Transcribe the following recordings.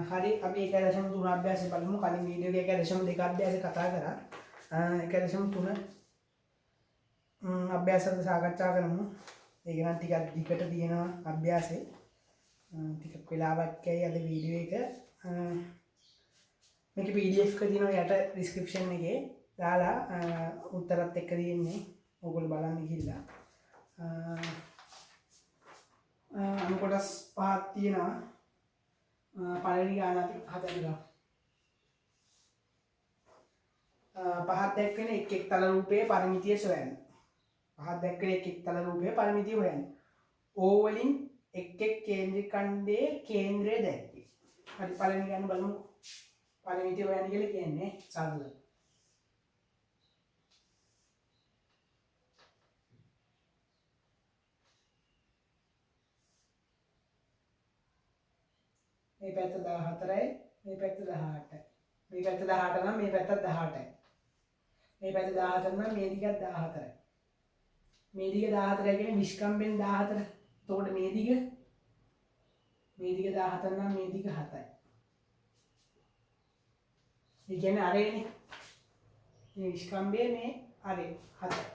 හරි අපි 1.3 අභ්‍යාසය බලමු. කලින් වීඩියෝ එකේ 1.2 අභ්‍යාසය කතා කරා. 1.3 අභ්‍යාසවල සාකච්ඡා කරමු. ඒක නම් ටිකක් දිගට තියෙනවා අභ්‍යාසය. ටිකක් වෙලාවක් යයි අද වීඩියෝ එක. මේක PDF එක තියෙනවා යට ඩිස්ක්‍රිප්ෂන් එකේ දාලා උත්තරත් එක්ක තියෙන්නේ. ඕගොල්ලෝ බලන්න ගිහිල්ලා. අනු කොටස් පහක් තියෙනවා. පළවෙනි ගාන අපි හදන්න. පහක් දැක්වෙන එක් එක් තල රූපයේ පරිමිතිය සොයන්න. පහක් දැක්වෙන එක් එක් තල රූපයේ පරිමිතිය හොයන්න. O වලින් එක් එක් කේන්ද්‍රික ඛණ්ඩයේ කේන්ද්‍රය දැක්වේ. හරි පළවෙනි ගාන බලමු. පරිමිතිය හොයන්න කියලා කියන්නේ සරලයි. මේ පැත්ත 14යි මේ පැත්ත 18යි. මේ පැත්ත 18 නම් මේ පැත්ත 18යි. මේ පැත්ත 14 නම් මේ දිගත් 14යි. මේ දිග 14 කියන්නේ විස්කම්බෙන් 14. එතකොට මේ දිග 14 නම් මේ දිග 7යි. ඒ කියන්නේ අරේනේ. මේ විස්කම්බේ මේ අරේ 7යි.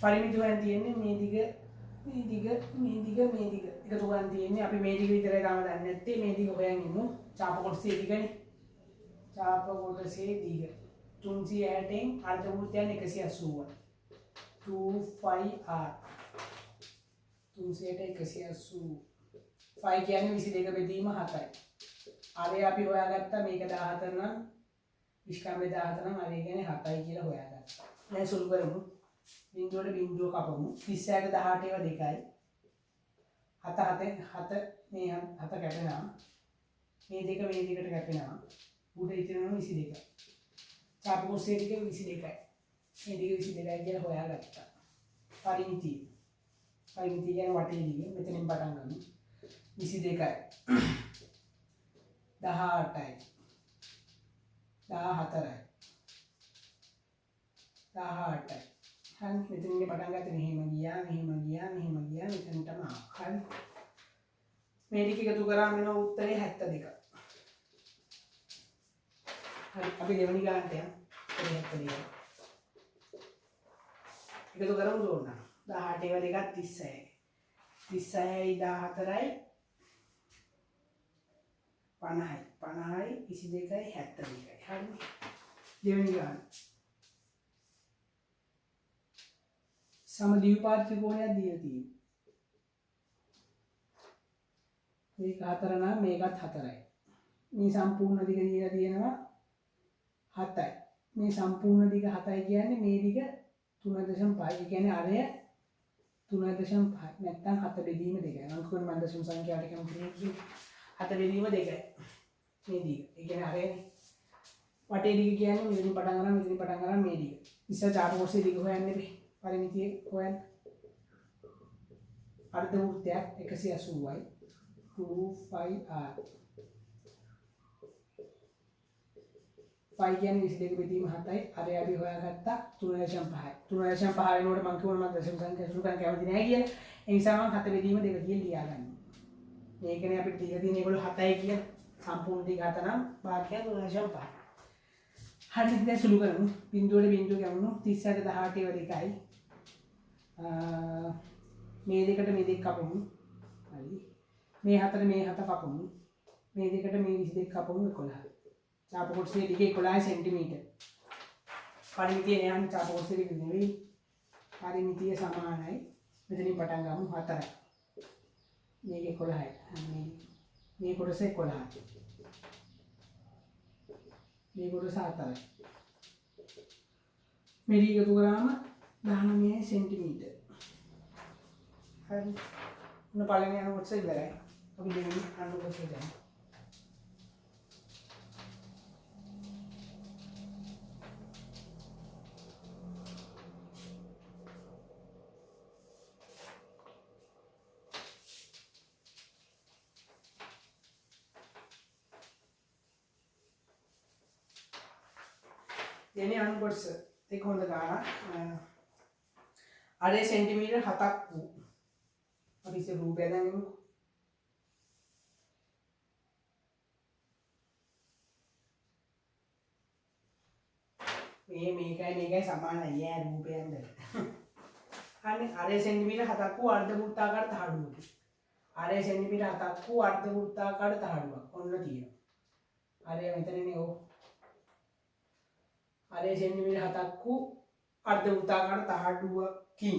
පරිමිතිය හොයන්න තියෙන්නේ මේ දිග එකතු කරන් තියෙන්නේ. අපි මේ දිග විතරයි තාම දන්නේ නැත්තේ. මේ දිග හොයන් ඉමු. චාප කොටසේ දිගනේ. චාප කොටසේ දිග 360න් අර්ධ වෘත්තයන් 180යි. 25r 360 180 5 කියන්නේ 22 බෙදීම 7යි. අරේ අපි හොයාගත්තා මේක 14 නම් විස්කම්බේ 14 නම් අරේ කියන්නේ 7යි කියලා හොයාගත්තා. දැන් සුළු කරමු. බිඳුවට බිඳුව කපමු. 30ට 18 ඒවා දෙකයි. 7 මේ 7 කැපෙනවා. මේ දෙක මේ දෙකට කැපෙනවා. උඩ ඉතිරෙනවා 22. චාප කොටසේ දෙක 22යි. මේ දෙක 22යි කියලා හොයාගත්තා. පරිමිතිය කියන්නේ වටේ දිග. මෙතනින් පටන් ගමු. 22යි. 18යි. 14යි. 18යි. හරි මෙතනින් පටන් ගත්තේ මෙහෙම ගියා මෙතනටම ආවා. හරි මේ ටික එකතු කරාම එන උත්තරේ 72. හරි අපි දෙවෙනි ගානට යමු. 72. එකතු කරමු දුන්න. 18 ඒවා දෙකක් 36යි. 36යි 14යි 50යි. 50යි 22යි 72යි. හරි දෙවෙනි ගාන. සමද්විපාද ත්‍රිකෝණයක් දීලා තියෙනවා. මේක 4 නම් මේකත් 4යි. මේ සම්පූර්ණ දිග දීලා තියෙනවා 7යි. මේ සම්පූර්ණ දිග 7යි කියන්නේ මේ දිග 3.5. ඒ කියන්නේ අරය 3.5 නැත්නම් 7 බෙදීම 2යි. අංක කුණ මන් දශම සංඛ්‍යාවට කැමති නේ. 7 බෙදීම 2යි. මේ දිග. ඒ කියන්නේ අරය වටේ දිග කියන්නේ මෙතනින් පටන් ගන්න මේ දිග. ඉස්සර චාප කොටසේ දිග හොයන්නේ බෑ. පරිමිතිය හොයන්න. අර්ධ වෘත්තයක් 180යි 25r 5 කියන්නේ 22 බෙදීම 7යි. අර අපි හොයාගත්තා 3.5යි. 3.5 වෙනකොට මම කිව්වොත් මම දශම සංඛ්‍යා සුළු කරන්න කැමති නැහැ කියලා. ඒ නිසා මම 7 බෙදීම 2 කියලා ලියාගන්නවා. මේකනේ අපිට දීලා තියෙන ඒගොල්ලෝ 7යි කියලා. සම්පූර්ණ දිග 7 නම් භාග්‍යය 3.5. හරි දැන් සුළු කරමු. බිඳුවට බිඳුව ගමු. 30ට 18 ඒවා දෙකයි. මේ දෙකට මේ දෙක කපමු. හරි. මේ 4 මේ 7 කපමු. මේ දෙකට මේ 22 කපමු 11. චාප කොටසේ දිග 11 සෙන්ටිමීටර්. පරිමිතිය නෑන් චාප කොටසේ දිග නෙවෙයි. පරිමිතිය සමානයි. මෙතනින් පටන් ගමු 4යි. මේක 11යි. මේ කොටස 11යි. මේ කොටස 4යි. මේ දිග එකතු කරාම 19 සෙන්ටිමීටර්. හරි. මොන පළවෙනි අණු කොටස ඉවරයි. අපි දෙවෙනි අණු කොටසට යමු. දෙවෙනි අණු කොටස ඒක හොඳ ගානක්. අරේ සෙන්ටිමීටර් 7ක් වූ අපි ඉතින් රූපය දැනෙමු. මේකයි සමානයි ඈ රූපයෙන් දෙක. අනේ අරේ සෙන්ටිමීටර් 7ක් වූ අර්ධ වෘත්තාකාර තහඩුවකි. අරේ සෙන්ටිමීටර් 7ක් වූ අර්ධ වෘත්තාකාර තහඩුවක් ඔන්න තියෙනවා. අරේ මෙතනනේ ඕ. අරේ සෙන්ටිමීටර් 7ක් වූ අර්ධ වෘත්තාකාර තහඩුවකින්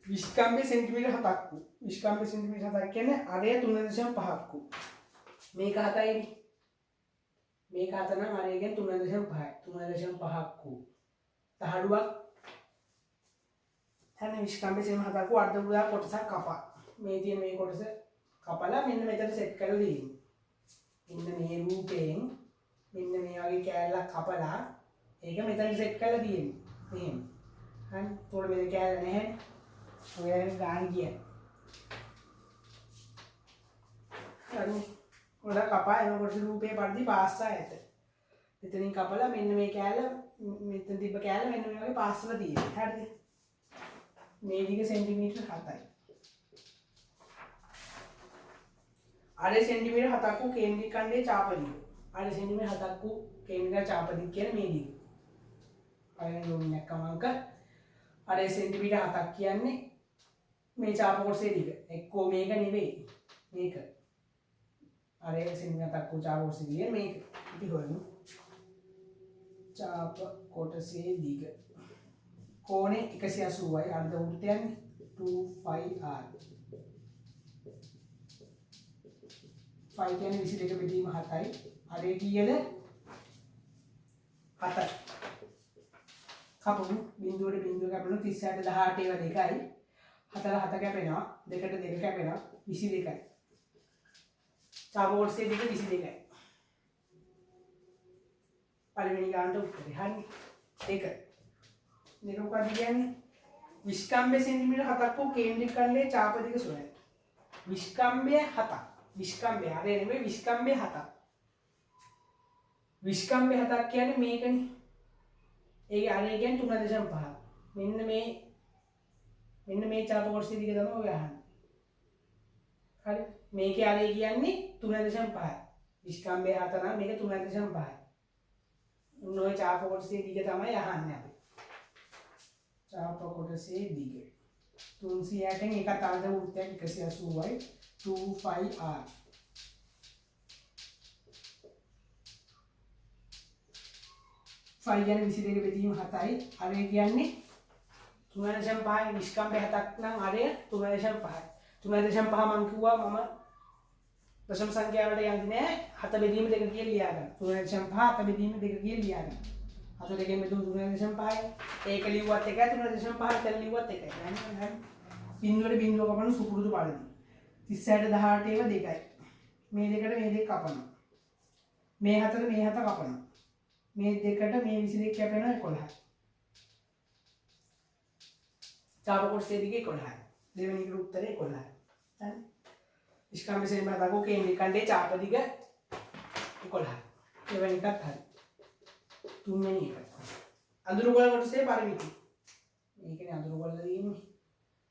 විස්කම්භය සෙන්ටිමීටර් 7ක් වූ විස්කම්භය සෙන්ටිමීටර් 7ක් කියන්නේ අරේ 3.5ක් වූ මේක 7යිනේ මේක 7 නම් අරේ කියන්නේ 3.5ක් වූ තහඩුවක් හැම විස්කම්භය සෙන්ටිමීටර් 7ක් වූ අර්ධ වෘත්තාකාර කොටසක් කපා මේ තියෙන මේ කොටස කපලා මෙන්න මෙතන සෙට් කරලා දෙන්න. මෙන්න මේ රූපයෙන් මෙන්න මේ වගේ කෑල්ලක් කපලා ඒක මෙතන සෙට් කරලා දෙන්න. එහෙම. හරි. උඩ මෙතන කෑල්ල නැහැ. ඔය ගාන ගියා. හරි. උඩ කපා එන කොටස රූපේ පරිදි පාස්සා ඇත. මෙතනින් කපලා මෙන්න මේ කෑල්ල මෙතන තිබ්බ කෑල්ල මෙන්න මේ වගේ පාස්සලා තියෙනවා. හරිද? මේ දිග සෙන්ටිමීටර් 7යි. අර සෙන්ටිමීටර් 7ක් වූ කේන්ද්‍රික ඛණ්ඩයේ චාපදිග. අර සෙන්ටිමීටර් 7ක් වූ කේන්ද්‍රික චාපදිග කියන මේ දිග. අයන යෝනියක් කමංක අර සෙන්ටිමීටර් 7ක් කියන්නේ මේ චාප කොටසේ දිග. එක්කෝ මේක නෙවෙයි. මේක. අර සෙන්ටිමීටර් 7ක් වූ චාප කොටසේ දිග මේක. ඉතින් හොයමු. චාප කොටසේ දිග. කෝණේ 180යි අර්ධ වෘත්තයන්නේ 2πr. 5 කියන්නේ 22 බෙදීම 7යි. අරේ කීයද? 7යි. කපමු බිඳුවට බිඳුව කැපෙනවා 38 18 ඒවා දෙකයි. 4 7 කැපෙනවා. 2ට 2 කැපෙනවා 22යි. චාප කොටසේ දිග 22යි. පළවෙනි ගානට උත්තරේ. හරි. දෙක මොකක්ද කියන්නේ? විස්කම්භය සෙන්ටිමීටර් 7ක් වූ කේන්ද්‍රික ඛණ්ඩයේ චාප දිග සොයන්න. විස්කම්භය 7ක්. විස්කම්භය අර නෙමෙයි විස්කම්භය 7ක්. විස්කම්භය 7ක් කියන්නේ මේකනේ. ඒ අරේ කියන්නේ 3.5. මෙන්න මේ චාප කොටසේ දිග තමයි ඔය අහන්නේ. හරි. මේකේ අරේ කියන්නේ 3.5යි. විස්කම්භය 7 නම් මේක 3.5යි. ඔය චාප කොටසේ දිග තමයි අහන්නේ අපි. චාප කොටසේ දිග 300න් එකක් අර්ධ වෘත්තයක් 180යි 2πr. ෆයි කියන්නේ 22 බෙදීම 7යි. අරේ කියන්නේ 3.5යි විස්කම්භය 7ක් නම් අරේ 3.5යි. 3.5 මම කිව්වා මම දශම සංඛ්‍යාව වලට යන්නේ නැහැ. 7 බෙදීම 2 කියලා ලියා ගන්න. 3.5 7 බෙදීම 2 කියලා ලියා ගන්න. 7 දෙකෙන් බෙදුණු 3.5යි. ඒක ලිව්වත් එකයි 3.5 ඉතින් ලිව්වත් එකයි. හරි. බිඳුවට බිඳුව කපන සුපුරුදු පරිදි. 38 18 ඒවා දෙකයි. මේ දෙකට මේ දෙක කපනවා. මේ හතර මේ හත කපනවා. මේ දෙකට මේ 22 කැපෙනවා 11යි. චාප කොටසේ දිග 11යි. දෙවෙනි එකට උත්තරේ 11යි. හරි. විස්කම්භය සෙන්ටිමීටර් 7ක් වූ කේන්ද්‍රික ඛණ්ඩයේ චාප දිග 11යි. දෙවෙනි එකත් හරි. තුන්වෙනි එක. අඳුරුගොල කොටසේ පරිමිතිය. මේකනේ අඳුරුගොල්ල තියෙන්නේ.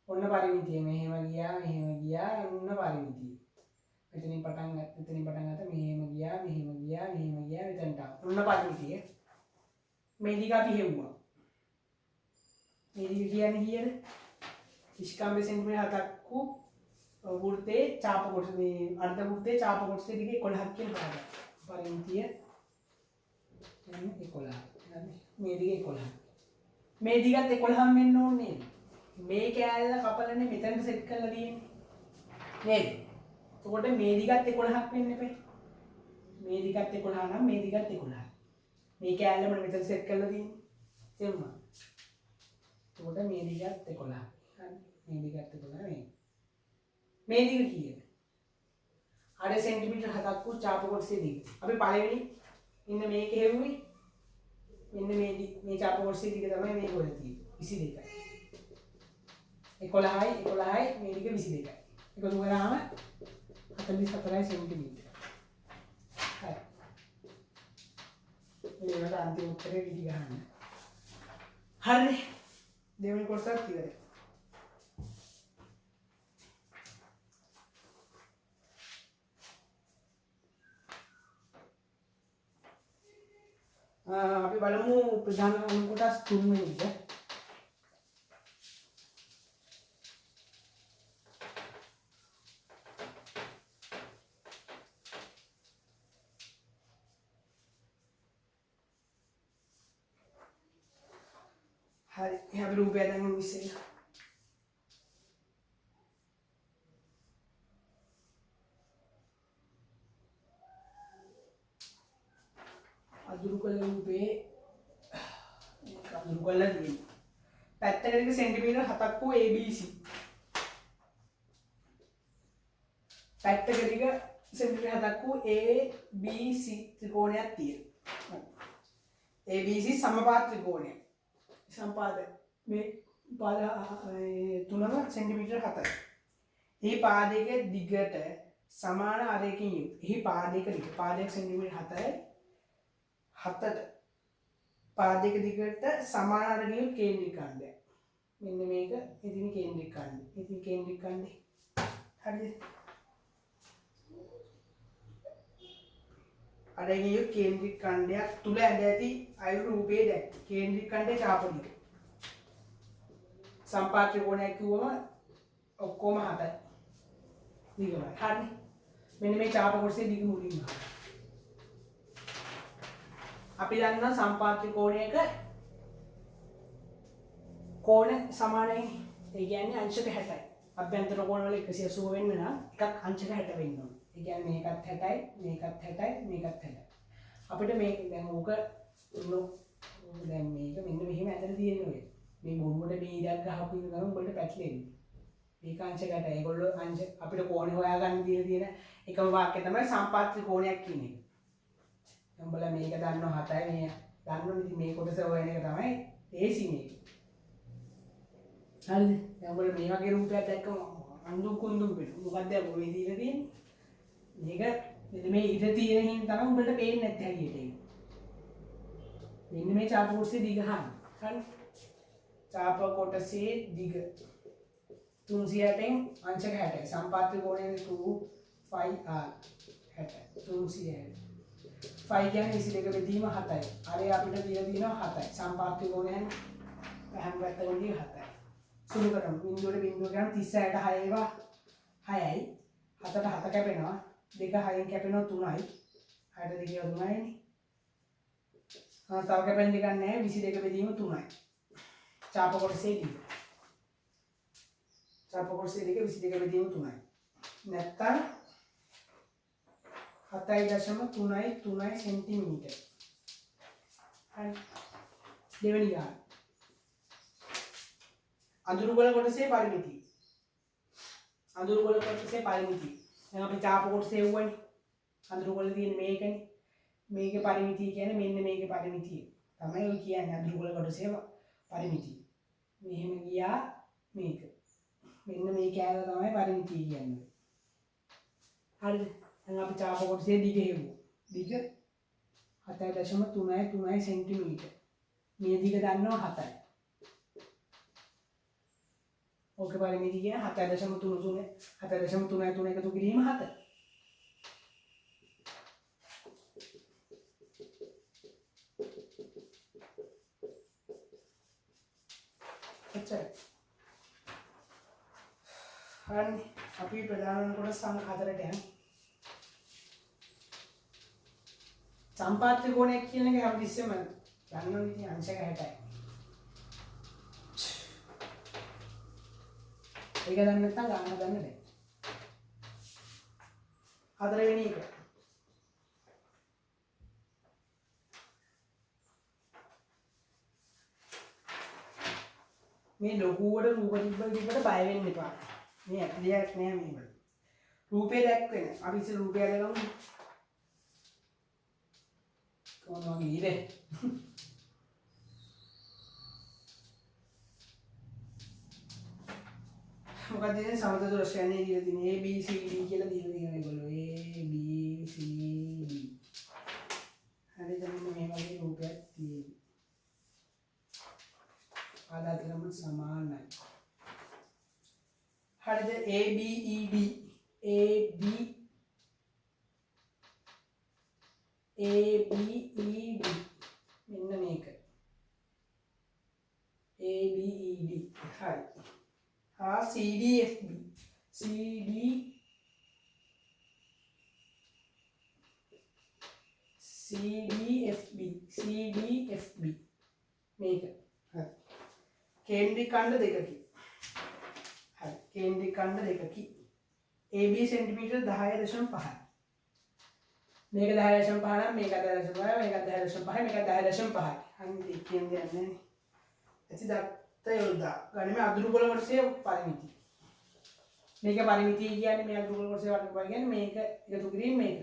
ඔන්න පරිමිතිය. මෙහෙම ගියා ඔන්න පරිමිතිය. මෙතනින් පටන් ගත්ත මෙහෙම ගියා මෙතනට ආවා. ඔන්න පරිමිතිය. මේ දිග අපි හෙව්වා. මේ දිග කියන්නේ කීයද? විස්කම්භය සෙන්ටිමීටර් 7ක් වූ වෘත්තයේ චාප කොටස මේ අර්ධ වෘත්තයේ චාප කොටසේ දිග 11ක් කියලා බලන්න. පරිමිතිය දැන් 11. හරි. මේ දිග 11. මේ දිගත් 11ක් වෙන්න ඕනේ නේද? මේ කෑල්ල කපලනේ මෙතනට සෙට් කරලා තියෙන්නේ. නේද? එතකොට මේ දිගත් 11ක් වෙන්න එපේ. මේ දිගත් 11 නම් මේ දිගත් 11යි. මේ කෑල්ලම මෙතන සෙට් කරලා තියෙන්නේ. තේරුණා? එතකොට මේ දිගත් 11යි. හරි. මේ දිගත් 11 මේ. මේ දිග කීයද? අර සෙන්ටිමීටර් 7ක් වූ චාප කොටසේ දිග. අපි පළවෙනි ඉන්න මේක හෙව්වේ. මෙන්න මේ චාප කොටසේ දිග තමයි මේක වල තියෙන්නේ. 22යි. 11යි මේ දිග 22යි. එකතු කරාම 44යි සෙන්ටිමීටර. හරි. මේකට අන්තිම උත්තරේ විදි ගන්න. හරි. දෙවෙනි කොටසත් ඉවරයි. අපි බලමු ප්‍රධාන අණු කොටස් තුන්වෙනි එක. හරි අපි රූපය දැන් ඉස්සෙල්ලා අදුරු කළ රූපේ අදුරු කළා තියෙනවා. පැත්තකට සෙන්ටිමීටර් 7ක් වූ ABC. පැත්තකට සෙන්ටිමීටර් 7ක් වූ ABC ත්‍රිකෝණයක් තියෙනවා. ABC සමපාද ත්‍රිකෝණය. සම්පාද මේ පාද තුනම සෙන්ටිමීටර් 7යි. මේ පාදයක දිගට සමාන ආරයකින් යුක්ත. එහි පාදයක දිග පාදයක සෙන්ටිමීටර් 7යි. 7ට පාදයක දිගට සමාන ආරයකින් යුක්ත කේන්ද්‍රික ඛණ්ඩය. මෙන්න මේක ඉතින් කේන්ද්‍රික ඛණ්ඩය. ඉතින් කේන්ද්‍රික ඛණ්ඩය. හරිද? ආරයකින් යුක්ත කේන්ද්‍රික ඛණ්ඩයක් තුල ඇඳ ඇති අයුරු රූපයේ දැක්ක. කේන්ද්‍රික ඛණ්ඩයේ චාපනික සම්පාද ත්‍රිකෝණයක් කිව්වම ඔක්කොම 7යි. දිගමයි. හරිනේ. මෙන්න මේ චාප කොටසේ දිග මුලින්ම. අපි දන්නවා සම්පාද ත්‍රිකෝණයක කෝණ සමානයි. ඒ කියන්නේ අංශක 60යි. අභ්‍යන්තර කෝණ වල 180 වෙන්න නම් එකක් අංශක 60 වෙන්න ඕනේ. ඒ කියන්නේ මේකත් 60යි, මේකත් 60යි, මේකත් 60යි. අපිට මේක දැන් ඕක දැන් මේක මෙන්න මෙහෙම ඇදලා තියෙන්නේ ඔය. මේ බොරුවට බීඩයක් ගහපු එක ගමන් උඹලට පැටලෙන්නේ. මේක අංශකට ඒගොල්ලෝ අංශ අපිට කෝණේ හොයාගන්න දීලා තියෙන එකම වාක්‍යය තමයි සම්පාද ත්‍රිකෝණයක් කියන එක. උඹලා මේක දන්නවා 7යි මේ දන්නවනේ ඉතින් මේ කොටස හොයන එක තමයි AC මේක. හරිද? දැන් උඹලා මේ වගේ රූපයක් දැක්කම අඳු කුඳු වෙනවා. මොකද්ද ඔය දීලා තියෙන්නේ? මේක මෙන්න මේ ඉත තියෙන හින්දා තමයි උඹලට පේන්නේ නැත්තේ හරියට ඒක. මෙන්න මේ චාප කොටසේ දිග හරියි. හරි? චාප කොටසේ දිග 360න් අංශක 60යි. සම්පාද ත්‍රිකෝණයේ 2 5r 60 360. 5 කියන්නේ 22 බෙදීම 7යි. අරේ අපිට දීලා තියෙනවා 7යි. සම්පාද ත්‍රිකෝණයෙන් හැම පැත්තකදී 7යි. සුළු කරමු. බිඳුවට බිඳුව ගන්න 36ට 6 ඒවා 6යි. 7ට 7 කැපෙනවා. 2 6න් කැපෙනවා 3යි. 6ට 2 3යිනේ. තව කැපෙන දෙකක් නැහැ. 22 බෙදීම 3යි. චාප කොටසේ දිග. චාප කොටසේ දිග 22 බෙදීම 3යි. නැත්තම් 7.3 සෙන්ටිමීටර්. හරි. දෙවෙනි ගාන. අඳුරු ගොල කොටසේ පරිමිතිය. අඳුරු ගොල කොටසේ පරිමිතිය. දැන් අපි චාප කොටසේ වුණේ. අඳුරු ගොල තියෙන මේකනේ. මේකේ පරිමිතිය කියන්නේ මෙන්න මේකේ පරිමිතිය. තමයි ඔය කියන්නේ අඳුරු ගොල කොටසේ පරිමිතිය. මෙහෙම ගියා මේක. මෙන්න මේ කෑල්ල තමයි පරිමිතිය කියන්නේ. හරිද? දැන් අපි චාප කොටසේ දිග හෙව්වෝ. දිග 7.3 සෙන්ටිමීටර්. මේ දිග දන්නවා 7යි. ඕකේ පරිමිතිය කියන 7.3 එකතු කිරීම 7. එච්චරයි. හරි අපි ප්‍රධාන කොටස් සංඛ්‍යා 4ට යමු. සම්පාද ත්‍රිකෝණයක් කියන එක හැමතිස්සෙම ගන්නවනේ ඉතින් අංශක 60යි. ඒක දන්නේ නැත්නම් ගන්න දන්නේ නැහැ. 4 වෙනි එක. මේ ලොකුවට රූප තිබ්බට බය වෙන්න එපා. මේ ඇක්ලියක් නෑ මේවල. රූපේ දැක්වෙන. අපි ඉතින් රූපය අරගමු. කොහොමද ඉරේ? මොකද ඉතින් සමතල රසයන්නේ දීලා තියෙන A B C D කියලා දීලා තියෙනවා ඒගොල්ලෝ. A B C D. හරි දැන් මේ වගේ රූපයක් තියෙනවා. ආදාතරම සමානයි. හරිද? A B E D A B E D CDFB CDFB මේක හරි කේන්ද්‍රික ඛණ්ඩ දෙකකි හරි කේන්ද්‍රික ඛණ්ඩ දෙකකි AB සෙන්ටිමීටර් 10.5 මේක 10.5 නම් මේක 10.5 මේක 10.5 මේක 10.5 අනිත් කියන්නේ නැහැ ඇති දත්ත යොදා ගනිමු අදුරුකොළ කොටසේ පරිමිතිය මේක පරිමිතිය කියන්නේ මේ අදුරුකොළ කොටසේ වර්ගය කියන්නේ මේක එකතු කිරීම මේක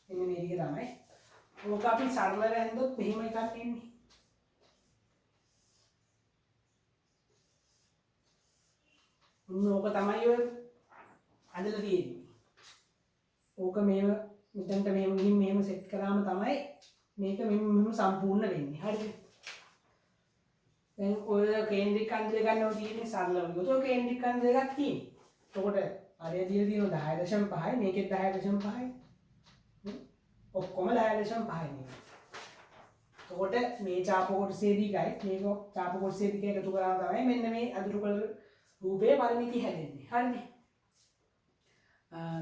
මෙන්න මේ ටික තමයි ඕක අපි සරල වැන්දොත් මෙහෙම එකක් එන්නේ ඕක තමයි ඔය අදලා තියෙන්නේ ඕක මේව මෙතනට මේව ගිහින් මේව සෙට් කරාම තමයි මේක මෙහෙම සම්පූර්ණ වෙන්නේ හරිද දැන් ඔය කේන්ද්‍රික ඛණ්ඩ දෙක ගන්නව තියෙන්නේ සරලව ගියොත් ඔය කේන්ද්‍රික ඛණ්ඩ දෙකක් තියෙන්නේ එතකොට අරය දීලා තියෙනවා 10.5යි මේකෙත් 10.5යි ඔක්කොම 10.5යි නේ එතකොට මේ ඡාප කොටසේ දිගයි මේක ඡාප කොටසේ දිග එකතු කරාම තමයි මෙන්න මේ අදුරුකොළ රූපයේ පරිමිතිය හැදෙන්නේ හරිද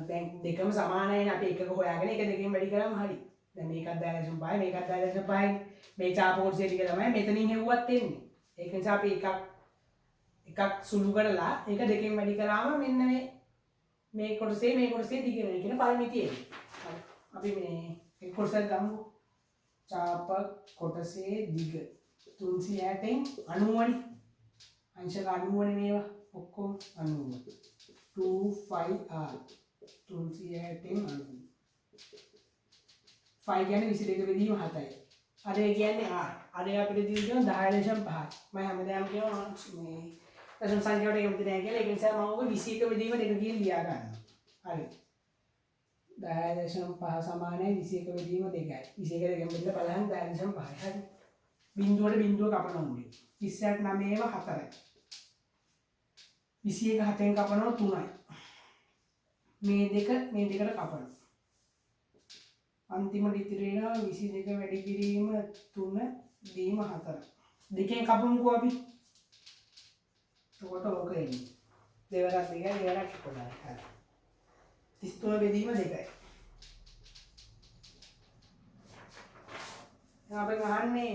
දැන් දෙකම සමානයි නේ අපි එකක හොයාගෙන එක දෙකෙන් වැඩි කරාම හරි දැන් මේකත් 10.5යි මේකත් 10.5යි මේ ඡාප කොටසේ දිග තමයි මෙතනින් හෙව්වත් එන්නේ ඒක නිසා අපි එකක් සුළු කරලා ඒක දෙකෙන් වැඩි කරාම මෙන්න මේ කොටසේ දිග වෙන කියන පරිමිතිය එන්නේ හරි අපි මේ එක කොටසක් ගමු ඡාප කොටසේ දිග 360න් 90නේ අංශක 90නේ මේවා ඔක්කොම 90 25R 360න් 90 5 කියන්නේ 22 බෙදීම 7යි අරය කියන්නේ R අරය අපිට දීලා තියෙනවා 10.5 මම හැමදාම කියනවා මේ දශම සංඛ්‍යාවට කැමති නැහැ කියලා ඒක නිසා මම ඔක 21 බෙදීම දෙක කියලා ලියා ගන්නවා හරි 10.5 සමානයි 21 බෙදීම 2යි 21 දෙකෙන් බෙදලා බලන්න 10.5යි හරි බිංදුවට බිංදුව කපන උනේ 38 9ව 4යි 21 7න් කපනවා 3යි මේ දෙකට කපනවා අන්තිමට ඉතිරි වෙනවා 22 වැඩි කිරීම 3 දීම 4 දෙකෙන් කපමුකෝ අපි එතකොට ඕක එන්නේ දෙවරක් 2යි දෙවරක් 11යි හරි 33 බෙදීම 2යි අපි ගහන්නේ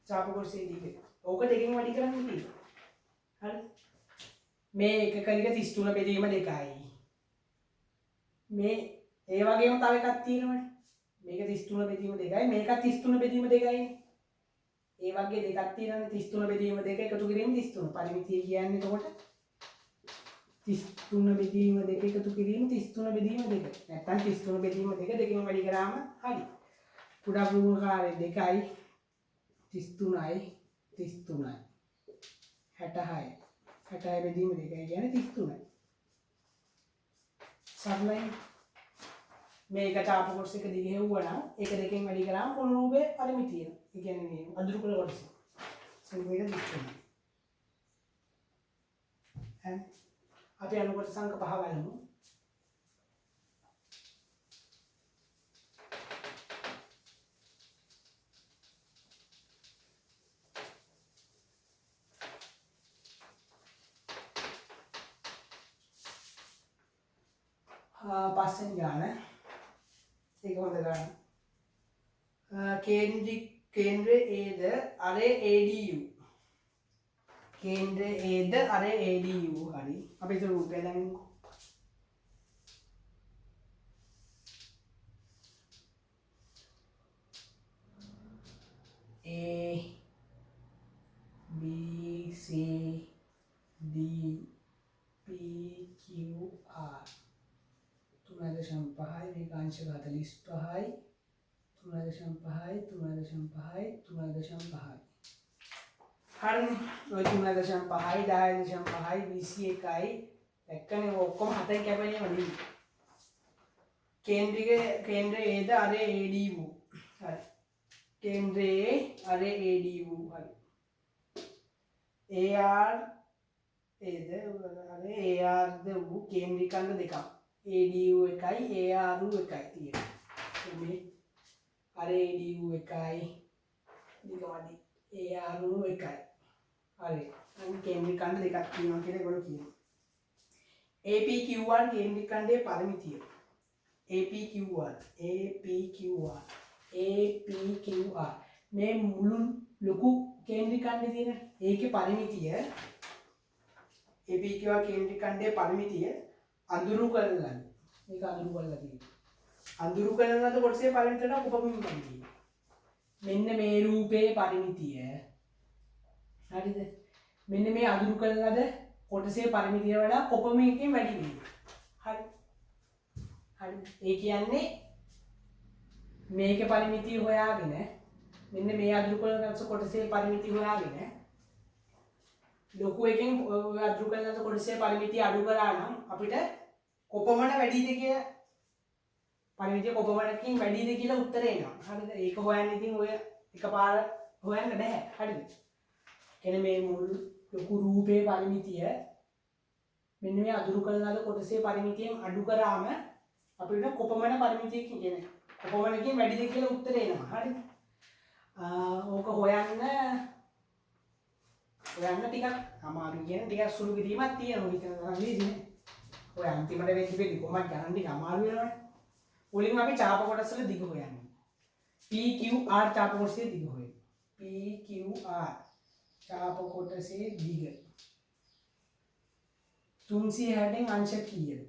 ඡාප කොටසේ දිග ඕක දෙකෙන් වැඩි කරන්න තියෙනවා හරි මේ එකක දිග 33 බෙදීම 2යි මේ ඒ වගේම තව එකක් තියෙනවනේ මේක 33 බෙදීම 2යි මේකත් 33 බෙදීම 2යි ඒ වගේ දෙකක් තියෙනවානේ 33 බෙදීම 2 එකතු කිරීම 33 පරිමිතිය කියන්නේ එතකොට 33 බෙදීම 2 එකතු කිරීම 33 බෙදීම 2 නැත්නම් 33 බෙදීම 2 දෙකෙන් වැඩි කරාම හරි කුඩා භූමිකාරය 2යි 33යි 33යි 66යි 66 බෙදීම 2 කියන්නේ 33යි සරලයි මේක ඡාප කොටස එක දිග හෙව්වනම් ඒක දෙකෙන් වැඩි කරාම මොන රූපේ පරිමිතිය ඒ කියන්නේ මේ අදුරුකොළ කොටස සෙන්ටිමීටර් 33 හරි අපි අනුකොට සංක පහ ගන්නමු පස්වෙනි ගාන ඒක හොඳ ගාන केंद्र एद अरे ADU केंद्र एद अरे ADU हरी अब इसे रूपे लेंगे A B C D P Q R 3.5 මේකාංශ 45යි 3.5යි 3.5යි 3.5යි හරිනේ ඔය 3.5යි 10.5යි 21යි එක්කනේ ඔක්කොම හතෙන් කැපෙන්නේ වදින්න केंद्र एद अरे ADU हरी केंद्र अरे ADU हरी AR एद अरे AR ද වූ කේන්ද්‍රිකන්ද දෙකක් ADU එකයි ARU එකයි තියෙනවා මේ අර ADU එකයි ඊගොඩි ARU එකයි හරි අන් කේන්ද්‍රිකන්ද දෙකක් තියෙනවා කියලා ඒගොල්ලෝ කියනවා APQR කේන්ද්‍රික ඛණ්ඩයේ පරිමිතිය APQR මේ මුළු ලොකු කේන්ද්‍රික ඛණ්ඩේ තියෙන ඒකේ පරිමිතිය APQR කේන්ද්‍රික ඛණ්ඩයේ පරිමිතිය අඳුරු කරලා මේක අඳුරු කරලා තියෙනවා. අඳුරු කරන ලද කොටසේ පරිමිතියට කොපමණ පරිමිතිය. මෙන්න මේ රූපයේ පරිමිතිය. හරිද? මෙන්න මේ අඳුරු කරන ලද කොටසේ පරිමිතිය වඩා කොපමණකින් වැඩි වෙයි. හරි. හරි. ඒ කියන්නේ මේකේ පරිමිතිය හොයාගෙන මෙන්න මේ අඳුරු කරන කොටසේ පරිමිතිය හොයාගෙන ලොකු එකෙන් ඔය අඳුරු කරන කොටසේ පරිමිතිය අඩු කරා නම් අපිට කොපමණ වැඩිද කියලා පරිමිතිය කොපමණකින් වැඩිද කියලා උත්තරේ එනවා. හරිද? ඒක හොයන්න ඉතින් ඔය එකපාර හොයන්න බෑ. හරිද? කියන්නේ මේ මුල් ලොකු රූපේ පරිමිතිය මෙන්න මේ අඳුරු කරන ලද කොටසේ පරිමිතියෙන් අඩු කරාම අපිට කොපමණ පරිමිතියකින් කියන්නේ කොපමණකින් වැඩිද කියලා උත්තරේ එනවා. හරිද? ඕක හොයන්න ටිකක් අමාරු කියන ටිකක් සුළු කිරීමක් තියෙනවා. හිතන තරම් ලේසි නෑ. ඔය අන්තිමට වෙද්දී කොහොමද ගණන් ටික අමාරු වෙනවනේ. මුලින්ම අපි චාප කොටස් වල දිග හොයන්නේ. PQR චාප කොටසේ දිග හොයන්නේ. PQR චාප කොටසේ දිග 360න් අංශ කීයද?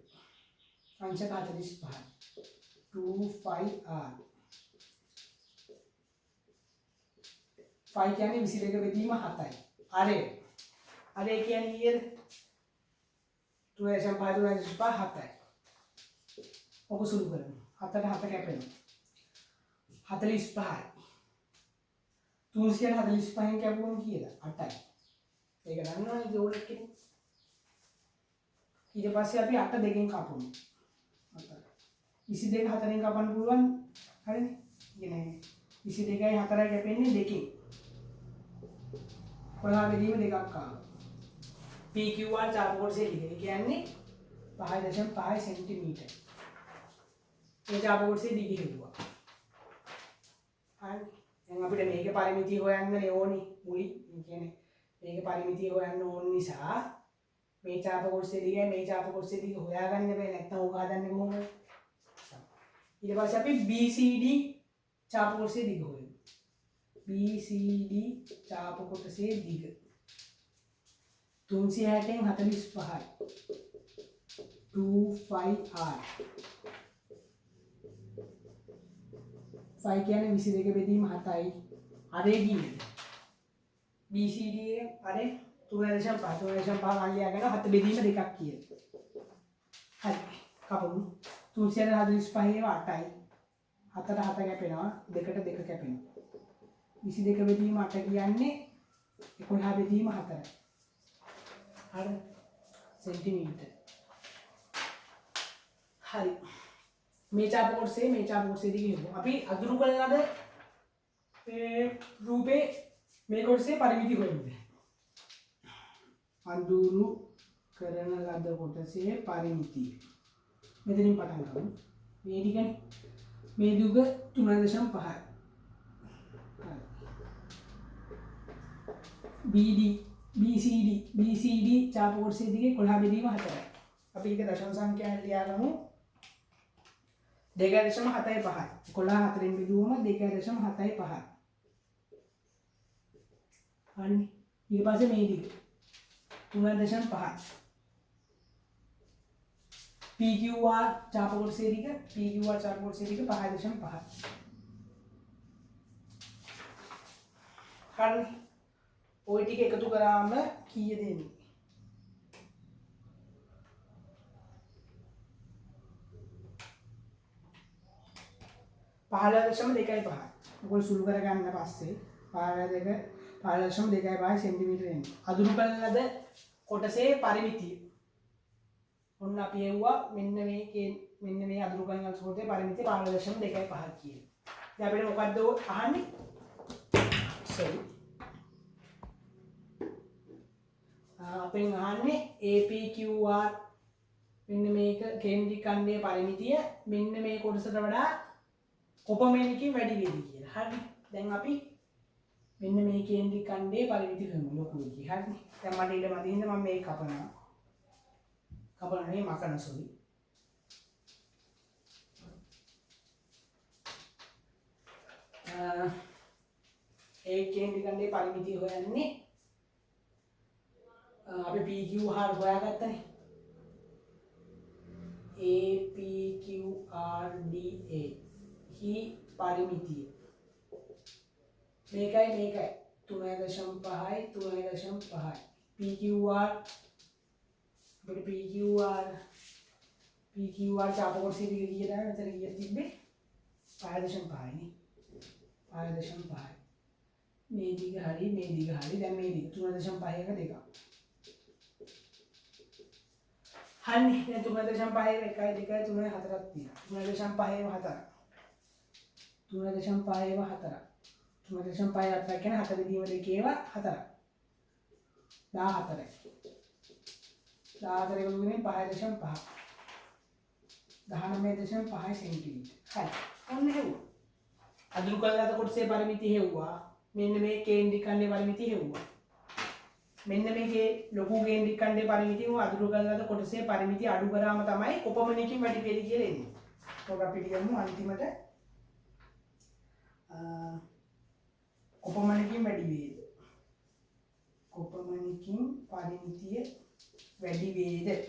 අංශ 45. 25R 5 කියන්නේ 22 බෙදීම 7යි. අරේ කියන්නේ කීයද? 2.5 7යි. ඔක සුළු කරමු. 7ට 7 කැපෙනවා. 45යි. 345න් කැපුවම කීයද? 8යි. ඒක දන්නවනේ ජෝඩ් එකේ. ඊට පස්සේ අපි 8 දෙකෙන් කපමු. 22 4ෙන් කපන්න පුළුවන්. හරිනේ? කියන්නේ 22යි 4යි කැපෙන්නේ දෙකෙන්. කොළා බෙදීම දෙකක් ආවා. PQR චාප කොටසේ දිග. ඒ කියන්නේ 5.5 සෙන්ටිමීටර්. මේ චාප කොටසේ දිග හෙව්වා. හරි. දැන් අපිට මේකේ පරිමිතිය හොයන්න ඕනි. මුලින් කියන්නේ මේකේ පරිමිතිය හොයන්න ඕන නිසා මේ චාප කොටසේ දිගයි මේ චාප කොටසේ දිග හොයාගන්න බෑ. නැත්නම් ඕක හදන්නේ කොහොමද? ඊට පස්සේ අපි BCD චාප කොටසේ දිග හොයමු. BCD චාප කොටසේ දිග 360න් 45යි. 25R 5 කියන්නේ 22 බෙදීම 7යි. අරේ කීයද? BCD අරේ 3.5 අල්ලියාගෙන 7 බෙදීම දෙකක් කියද? හරි. කපමු. 345 ඒවා 8යි. 7ට 7 කැපෙනවා. 2ට 2 කැපෙනවා. 22 බෙදීම 8 කියන්නේ 11 බෙදීම 4යි. හරි. සෙන්ටිමීටර්. හරි. මේ චාප කොටසේ දිග හෙව්වා. අපි අඳුරු කරන ලද රූපේ මේ කොටසේ පරිමිති හොයමු. අඳුරු කරන ලද කොටසේ පරිමිතිය. මෙතනින් පටන් ගමු. මේ ටිකනේ. මේ දුක 3.5යි. BCD චාප කොටසේ දිගේ 11 බෙදීම 4යි. අපි ඒක දශම සංඛ්‍යාවෙන් ලියාගමු. 2.75යි. 11 4ෙන් බෙදුවම 2.75යි. හරි. ඊට පස්සේ මේ දිග 3.5යි. PQR චාප කොටසේ දිග 5.5යි. හරි. ওই ටික එකතු කරාම කීයද එන්නේ? පහළ දශම 2.5. ඔයගොල්ලෝ සුළු කරගන්න පස්සේ 15.2 සෙන්ටිමීටර එන්නේ. අඳුරු කරන ලද කොටසේ පරිමිතිය. ඔන්න අපි එව්වා මෙන්න මේ අඳුරු කරන ලද කොටසේ පරිමිතිය 15.2 කියන. දැන් අපිට මොකද්ද අහන්නේ? sorry. අපෙන් අහන්නේ APQR මෙන්න මේක කේන්ද්‍රික ඛණ්ඩයේ පරිමිතිය මෙන්න මේ කොටසට වඩා කොපමණකින් වැඩි වේද කියලා. හරි. දැන් අපි මෙන්න මේ කේන්ද්‍රික ඛණ්ඩයේ පරිමිතිය හොයමු ලොකු එකේ. හරි. දැන් මට ඊට මදින්ද මම මේක කපනවා. කපන්නේ මකන සොරි. ඒ කේන්ද්‍රික ඛණ්ඩයේ පරිමිතිය හොයන්නේ අපි PQ හාර හොයාගත්තනේ. APQRDA හි පරිමිතිය මේකයි 3.5යි 3.5යි PQR චාප කොටසේ දිග කීයද මෙතන කීයක් තිබ්බේ 5.5යි නේ 5.5යි මේ දිග හරි දැන් මේ දිග 3.5 එක දෙකක් හන්නේ දැන් 3.5 1 2 3 4ක් තියෙනවා 3.5 කියන්නේ 4 බෙදීම දෙකේව 4ක් 14යි 14 ගුණයෙන් 5.5 19.5 සෙන්ටිමීටර් හරි ඔන්න හෙව්වා අදුරු කළාද කොටසේ පරිමිතිය හෙව්වා මෙන්න මේ කේන්ද්‍රික ඛණ්ඩයේ පරිමිතිය හෙව්වා මෙන්න මේකේ ලොකු කේන්ද්‍රික ඛණ්ඩයේ පරිමිතිය අදුරු කළාද කොටසේ පරිමිතිය අඩු කරාම තමයි කොපමණකින් වැඩි වෙලි කියලා එන්නේ ඒක අපි කියමු අන්තිමට කොපමණකින් වැඩි වේද කොපමණකින් පරිමිතිය වැඩි වේද ඒ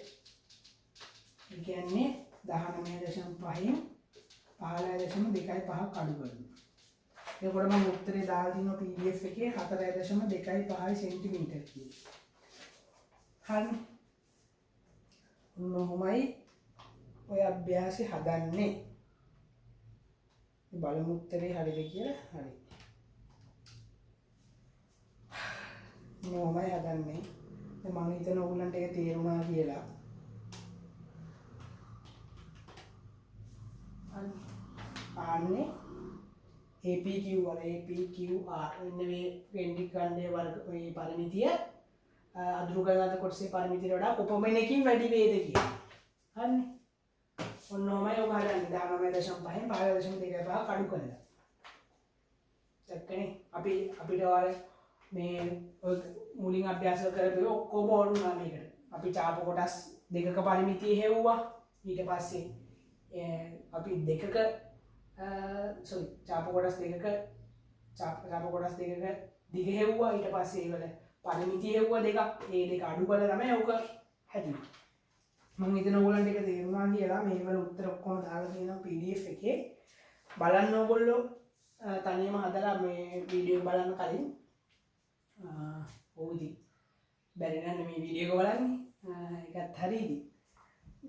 කියන්නේ 19.5න් 15.25ක් අඩු කරනවා එතකොට මම උත්තරේ දාලා තියෙනවා PDF එකේ 4.25 සෙන්ටිමීටර් කියලා හරි මොහොමයි ඔය අභ්‍යාසය හදන්නේ බලමු උත්තරේ හරිද කියලා හරි මොහොමයි හදන්නේ මම හිතන ඕගොල්ලන්ට ඒක තේරුණා කියලා ආන්නේ APQR මෙන්න මේ කේන්ද්‍රික ඛණ්ඩයේ වර්ග මේ පරිමිතිය අදුරු කළාද කොටසේ පරිමිතියට වඩා කොපමණකින් වැඩි වේද කියලා හරිනේ ඔන්නෝමයි ඔබ හදන්නේ 19.5න් 15.25ක් අඩු කරලා දැක්කනේ අපිට වර මේ මුලින් අභ්‍යාස කරපු ඔක්කොම ඕන වුණා මේකට අපි චාප කොටස් දෙකක පරිමිතිය හෙව්වා ඊට පස්සේ අපි දෙකක චාප කොටස් දෙකක දිග හෙව්වා ඊට පස්සේ ඒවල පරිමිතිය හෙව්වා දෙකක් ඒ දෙක අඩු කරලා තමයි ඔක හැදුනේ මම හිතන ඕගොල්ලන්ට ඒක තේරුණා කියලා මේවල උත්තර ඔක්කොම දාලා තියෙනවා PDF එකේ බලන්න ඕගොල්ලෝ තනියම හදලා මේ වීඩියෝ බලන්න කලින් ඔව් ඉතින් බැරි නම් මේ වීඩියෝ එක බලන්නේ ඒකත් හරියද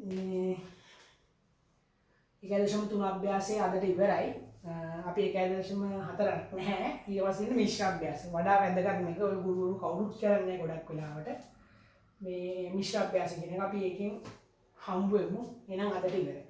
මේ 1.3 අභ්‍යාසය අදට ඉවරයි අපි 1.4ක් නැහැ ඊට පස්සේ මිශ්‍ර අභ්‍යාස වඩා වැදගත් මේක ඔය ගුරුවරු කවුරුත් කරන්නේ ගොඩක් වෙලාවට මේ මිශ්‍ර අභ්‍යාස කියන එක අපි එකෙන් හම්බ වෙමු එහෙනම් අදට ඉවරයි